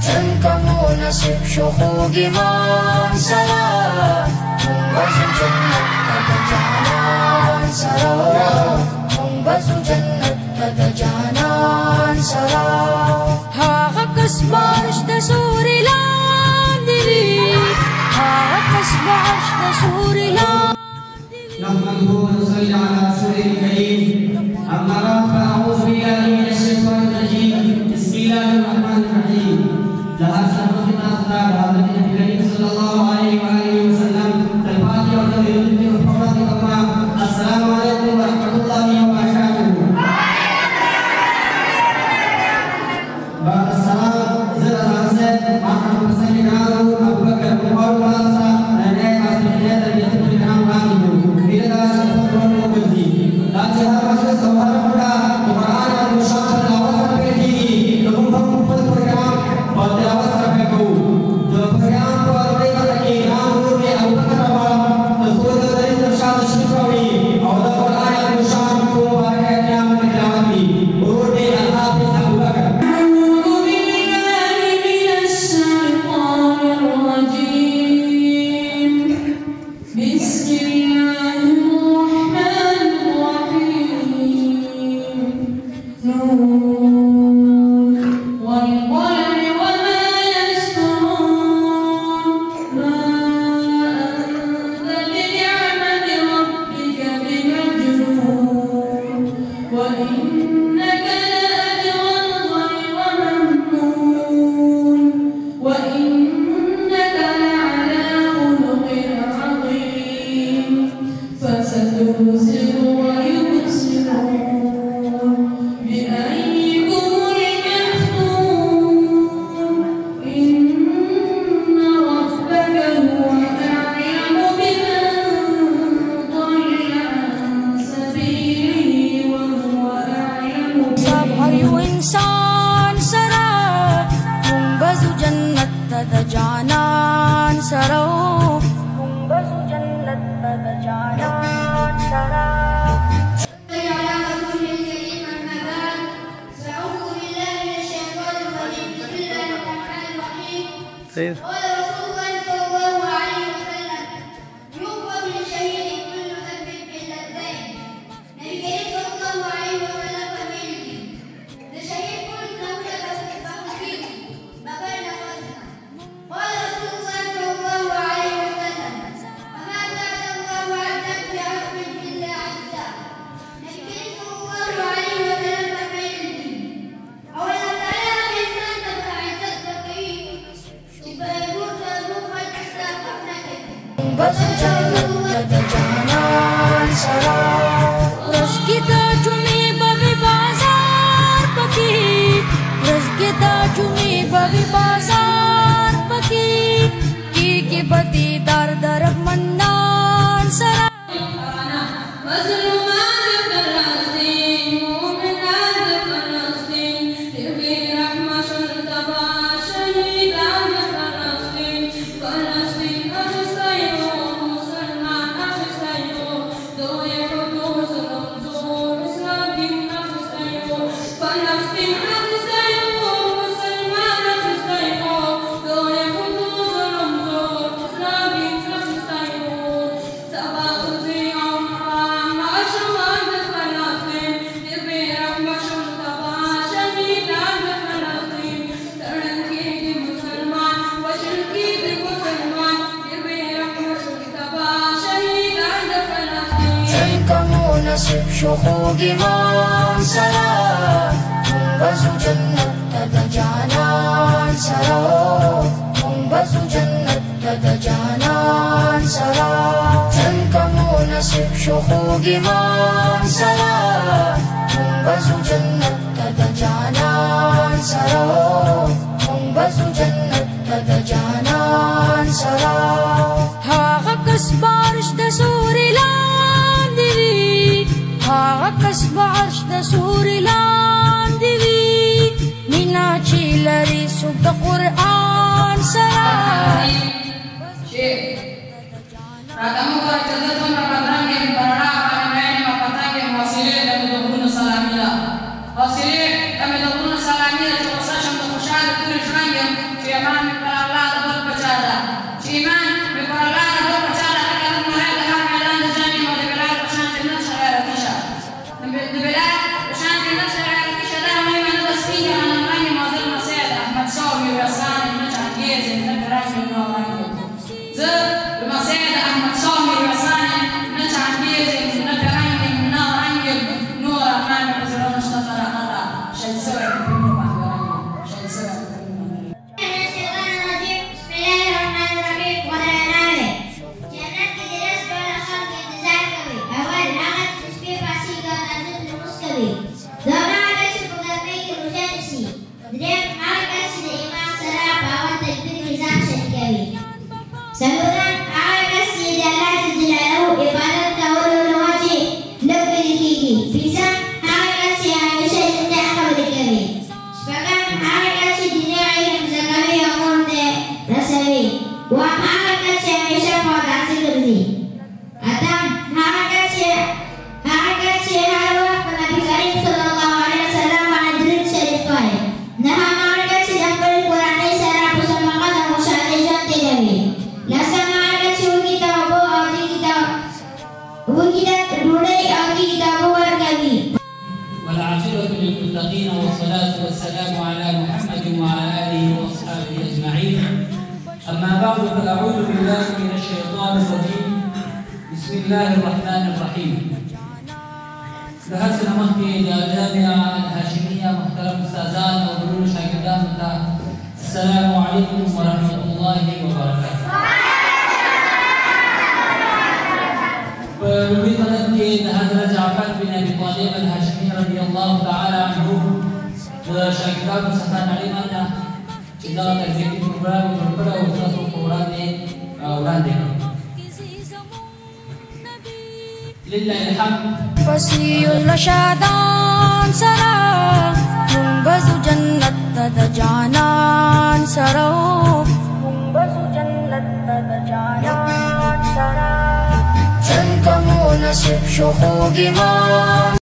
تنكمو نصيب شخوق من سرا منبزو جنة تدجانان سرا منبزو جنة تدجانان سرا هاغا كسبارش دسوري لاندري هاغا كسبارش دسوري لاندري نحمده ونصلي على رسوله الكريم أما بعد فأعوذ بالله من الشيطان الرجيم بسم الله الرحمن الرحيم لها سبقنا أخطار هذا النبي الكريم صلى الله عليه وآله وسلم الفاتحة والذي وحفظة الله السلام عليكم ورحمة الله وبركاته بعد السلام زر الأنسان معكم مسجد أبو بكر وقال الله نعم أسمعنا اليتيم الكرام غالبون إلى سبحان وبدي لا جهاد مجلس سبحان الله القرآن المشاهد الأول في لهم program bertelawas terpeku. Program bertelawas lagi namun di awal awal sesuatu dari tersyad syukrawi. Awal Quran yang syukur kebahagiaan yang melewati. Urdi al-Hafiz Abu Bakar. تدجانان سرو منبزو جنة تدجانان سرا على رسول الكريم أما بعد فأعوذ بالله من الشيطان الرجيم بسم الله الرحمن الرحيم قال رسول الله صلى الله عليه وسلم يغفر للشهيد كل ذنب باللذين نبي صلى الله عليه وسلم فمنه لشهيد كل ذنب فيه بقينا وزنا قال رسول الله صلى الله عليه وسلم وما زاد الله عبدا بعفو إلا عزا نبي صلى الله عليه وسلم فمنه أولا تعالى الإنسان تبع عزت بقيه فيموت أبوك الإسلام قبلك منبزو جنة تدجانان سرا رزقتا جمي ببي بازار پکی رزقتا جمي ببي بازار پکی کی بدی در درب منان سرا نصيب شخوق من سرا منبزو جنة تدجانان سرا منبزو جنة تدجانان سرا تنكمو نصيب شخوق من سرا منبزو جنة تدجانان سرا منبزو جنة تدجانان سرا هاغا كسبارش دسوري لاندري هاغا كسبارش دسوري لاندري منا چيلري سوك قرآن سرا Ratamu bercerita tentang yang berada pada mapatang yang wasile dan berbunuh salamila. Wasile kami berbunuh salamila terus saja untuk masyarakat turis yang أما بعد فأعوذ بالله من الشيطان الرجيم. بسم الله الرحمن الرحيم. لهذا نمخي الجامعة الهاشمية محترم أستاذان وبرون شاگردان السلام عليكم ورحمة الله وبركاته. فلوي قدم کے حضرت جعفر بن ابي طالب الهاشمي رضي الله تعالى عنه شاگردان څخه نړیواله چې دا تربیتي پروګرام جوړ کړی او تاسو په وړاندې لله الحمد. فصیح النشادان سرا منبذ جنت د جانان سرا منبذ جنت د جانان سرا چند کمو نصیب شو خوږی ما